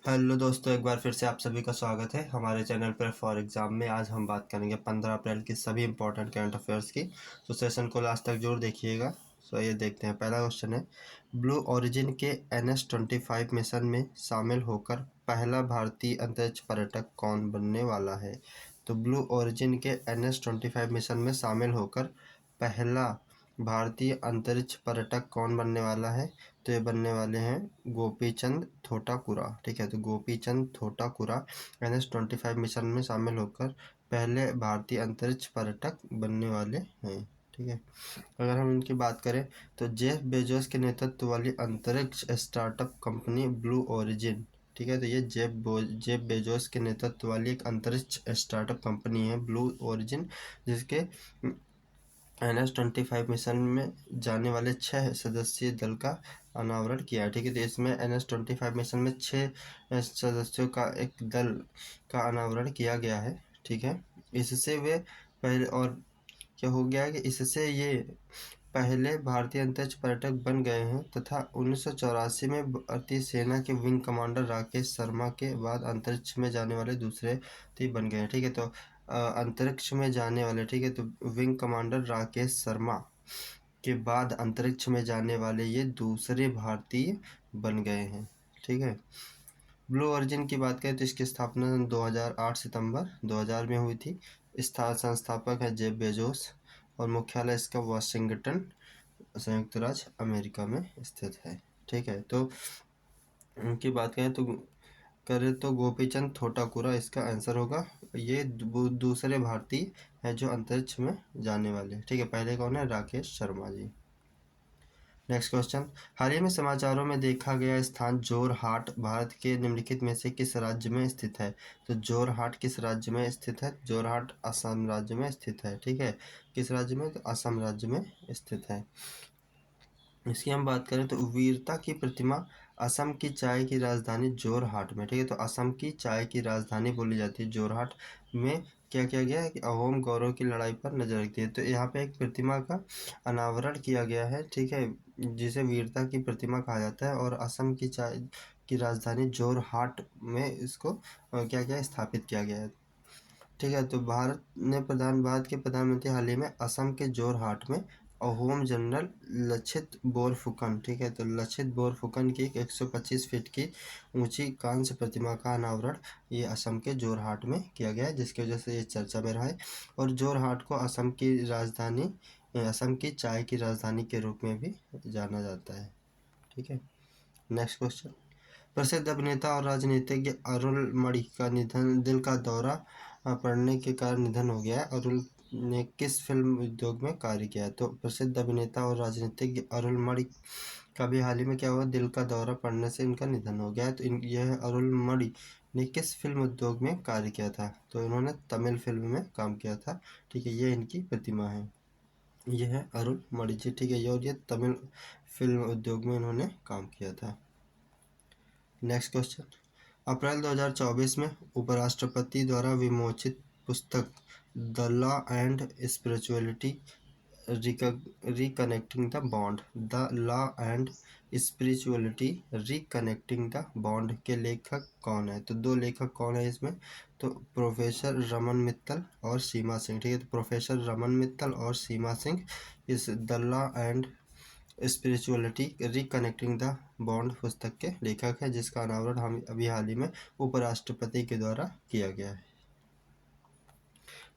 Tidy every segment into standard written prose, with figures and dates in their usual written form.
Hello दोस्तों, एक बार फिर से आप सभी का स्वागत है हमारे चैनल पर फॉर एग्ज़ाम में। आज हम बात करेंगे 15 अप्रैल की सभी इंपॉर्टेंट करंट अफेयर्स की। तो सेशन को लास्ट तक जरूर देखिएगा। तो ये देखते हैं, पहला क्वेश्चन है, ब्लू ओरिजिन के NS-25 मिशन में शामिल होकर पहला भारतीय अंतरिक्ष पर्यटक कौन बनने वाला है। तो ब्लू ओरिजिन के NS-25 मिशन में शामिल होकर पहला भारतीय अंतरिक्ष पर्यटक कौन बनने वाला है। तो ये बनने वाले हैं गोपीचंद थोटाकुरा। ठीक है, तो गोपीचंद थोटाकुरा NS-25 मिशन में शामिल होकर पहले भारतीय अंतरिक्ष पर्यटक बनने वाले हैं। ठीक है, अगर हम इनकी बात करें तो जेफ बेजोस के नेतृत्व वाली अंतरिक्ष स्टार्टअप कंपनी ब्लू ओरिजिन, ठीक है, तो ये जेफ बेजोस के नेतृत्व वाली एक अंतरिक्ष स्टार्टअप कंपनी है ब्लू ओरिजिन, जिसके NS-25 मिशन में जाने वाले 6 सदस्यीय दल का अनावरण किया है। ठीक है, तो इसमें NS-25 मिशन में 6 सदस्यों का एक दल का अनावरण किया गया है। ठीक है, इससे वे पहले, और क्या हो गया है कि इससे ये पहले भारतीय अंतरिक्ष पर्यटक बन गए हैं तथा 1984 में भारतीय सेना के विंग कमांडर राकेश शर्मा के बाद अंतरिक्ष में जाने वाले दूसरे बन गए हैं। ठीक है, तो अंतरिक्ष में जाने वाले, ठीक है, तो विंग कमांडर राकेश शर्मा के बाद अंतरिक्ष में जाने वाले ये दूसरे भारतीय बन गए हैं। ठीक है, ब्लू ओरिजिन की बात करें तो इसकी स्थापना 2008 सितंबर 2000 में हुई थी। संस्थापक है जेफ बेजोस और मुख्यालय इसका वाशिंगटन, संयुक्त राज्य अमेरिका में स्थित है। ठीक है, तो उनकी बात करें तो गोपीचंद थोटाकुरा इसका आंसर होगा। ये दूसरे भारतीय हैं जो अंतरिक्ष में जाने वाले। ठीक है, पहले कौन है, राकेश शर्मा जी। नेक्स्ट क्वेश्चन, हाल ही में समाचारों में देखा गया स्थान जोरहाट भारत के निम्नलिखित में से किस राज्य में स्थित है। तो जोरहाट किस राज्य में स्थित है। जोरहाट असम राज्य में स्थित है। ठीक है, किस राज्य में, तो असम राज्य में स्थित है। इसकी हम बात करें तो वीरता की प्रतिमा असम की चाय की राजधानी जोरहाट में, ठीक है, तो असम की चाय की राजधानी बोली जाती है जोरहाट में। क्या किया गया है कि अहोम गौरव की लड़ाई पर नजर रखती है, तो यहाँ पे एक प्रतिमा का अनावरण किया गया है। ठीक है, जिसे वीरता की प्रतिमा कहा जाता है और असम की चाय की राजधानी जोरहाट में इसको क्या क्या स्थापित किया गया है। ठीक है, तो भारत के प्रधानमंत्री हाल ही में असम के जोरहाट में अहोम जनरल लछित बोरफुकन, ठीक है, तो लछित बोरफुकन की एक 125 फीट की ऊंची कांस्य प्रतिमा का अनावरण ये असम के जोरहाट में किया गया है, जिसकी वजह से ये चर्चा में रहा है। और जोरहाट को असम की राजधानी, असम की चाय की राजधानी के रूप में भी जाना जाता है। ठीक है, नेक्स्ट क्वेश्चन, प्रसिद्ध अभिनेता और राजनीतिज्ञ अरुलमणि का निधन, दिल का दौरा पड़ने के कारण निधन हो गया है। अरुल ने किस फिल्म उद्योग में कार्य किया है। तो प्रसिद्ध अभिनेता और राजनीतिज्ञ अरुलमणि का भी हाल ही में क्या हुआ, दिल का दौरा पड़ने से इनका निधन हो गया है। तो यह अरुलमणि ने किस फिल्म उद्योग में कार्य किया था। तो इन्होंने तमिल फिल्म में काम किया था। ठीक है, ये इनकी प्रतिमा है, यह है अरुलमणि जी। ठीक है, और ये तमिल फिल्म उद्योग में इन्होंने काम किया था। नेक्स्ट क्वेश्चन, अप्रैल 2024 में उपराष्ट्रपति द्वारा विमोचित पुस्तक the law and spirituality reconnecting the bond, the law and spirituality reconnecting the bond के लेखक कौन है। तो दो लेखक कौन है इसमें, तो प्रोफेसर रमन मित्तल और सीमा सिंह। ठीक है, तो प्रोफेसर रमन मित्तल और सीमा सिंह इस the law and spirituality reconnecting the bond पुस्तक के लेखक है, जिसका अनावरण हम अभी हाल ही में उपराष्ट्रपति के द्वारा किया गया है।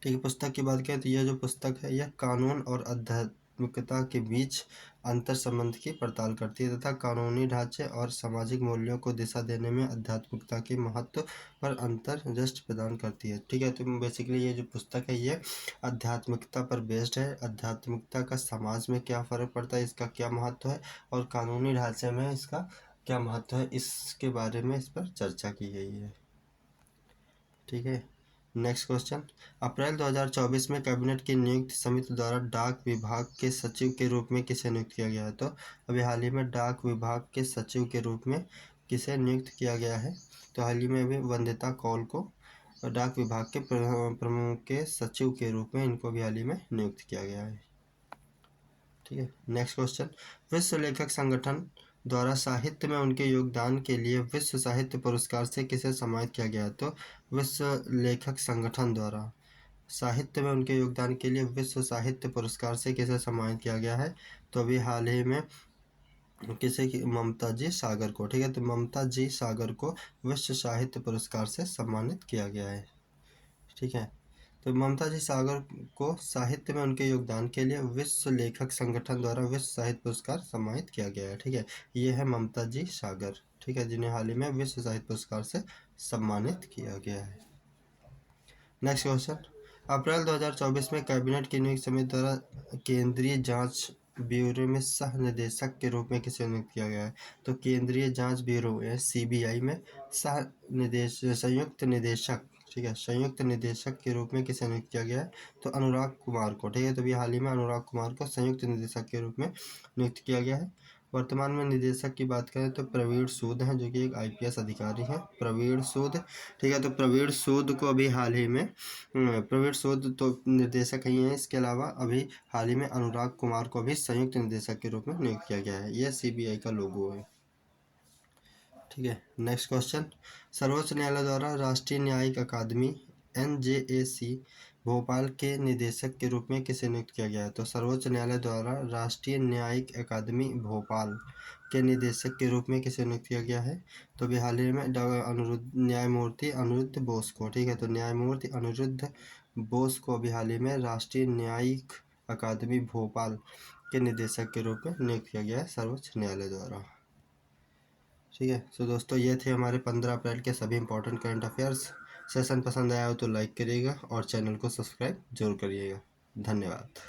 ठीक है, पुस्तक की बात करें तो यह जो पुस्तक है यह कानून और आध्यात्मिकता के बीच अंतर संबंध की पड़ताल करती है तथा कानूनी ढांचे और सामाजिक मूल्यों को दिशा देने में आध्यात्मिकता के महत्व पर अंतर्दृष्टि प्रदान करती है। ठीक है, तो बेसिकली ये जो पुस्तक है ये आध्यात्मिकता पर बेस्ड है। आध्यात्मिकता का समाज में क्या फ़र्क पड़ता है, इसका क्या महत्व है, और कानूनी ढांचे में इसका क्या महत्व है, इसके बारे में इस पर चर्चा की गई है। ठीक है, नेक्स्ट क्वेश्चन, अप्रैल 2024 में कैबिनेट की नियुक्ति समिति द्वारा डाक विभाग के सचिव के रूप में किसे नियुक्त किया गया है। तो अभी हाल ही में डाक विभाग के सचिव के रूप में किसे नियुक्त किया गया है। तो हाल ही में अभी वंदिता कौल को डाक विभाग के प्रमुख के सचिव के रूप में इनको भी हाल ही में नियुक्त किया गया है। ठीक है, नेक्स्ट क्वेश्चन, विश्व लेखक संगठन द्वारा साहित्य में उनके योगदान के लिए विश्व साहित्य पुरस्कार से किसे सम्मानित किया गया? तो विश्व लेखक संगठन द्वारा साहित्य में उनके योगदान के लिए विश्व साहित्य पुरस्कार से किसे सम्मानित किया गया है? तो अभी हाल ही में किसे की ममता जी सागर को, ठीक है, तो ममता जी सागर को विश्व साहित्य पुरस्कार से सम्मानित किया गया है, ठीक है। तो ममता जी सागर को साहित्य में उनके योगदान के लिए विश्व लेखक संगठन द्वारा विश्व साहित्य पुरस्कार सम्मानित किया गया है, ठीक है। ये है ममता जी सागर, ठीक है, जिन्हें हाल ही में विश्व साहित्य पुरस्कार से सम्मानित किया गया है। नेक्स्ट क्वेश्चन, अप्रैल 2024 में कैबिनेट की नियुक्ति समिति द्वारा केंद्रीय जांच ब्यूरो में सह निदेशक के रूप में किसे नियुक्त किया गया है? तो केंद्रीय जांच ब्यूरो सीबीआई में संयुक्त निदेशक, ठीक है, संयुक्त निदेशक के रूप में किसे नियुक्त किया गया है? तो अनुराग कुमार को, ठीक है, तो अभी हाल ही में अनुराग कुमार को संयुक्त निदेशक के रूप में नियुक्त किया गया है। वर्तमान में निदेशक की बात करें तो प्रवीण सूद हैं, जो कि एक आईपीएस अधिकारी हैं, प्रवीण सूद, ठीक है। तो प्रवीण सूद को अभी हाल ही में प्रवीण सूद तो निर्देशक ही हैं, इसके अलावा अभी हाल ही में अनुराग कुमार को भी संयुक्त निदेशक के रूप में नियुक्त किया गया है। यह सीबीआई का लोगो है, ठीक है। नेक्स्ट क्वेश्चन, सर्वोच्च न्यायालय द्वारा राष्ट्रीय न्यायिक अकादमी एनजेएसी भोपाल के निदेशक के रूप में किसे नियुक्त किया गया है? तो सर्वोच्च न्यायालय द्वारा राष्ट्रीय न्यायिक अकादमी भोपाल के निदेशक के रूप में किसे नियुक्त किया गया है? तो अभी हाल ही में न्यायमूर्ति अनिरुद्ध बोस को, ठीक है, तो न्यायमूर्ति अनिरुद्ध बोस को अभी हाल ही में राष्ट्रीय न्यायिक अकादमी भोपाल के निदेशक के रूप में नियुक्त किया गया है सर्वोच्च न्यायालय द्वारा, ठीक है। तो दोस्तों ये थे हमारे 15 अप्रैल के सभी इंपॉर्टेंट करंट अफेयर्स। सेशन पसंद आया हो तो लाइक करिएगा और चैनल को सब्सक्राइब जरूर करिएगा। धन्यवाद।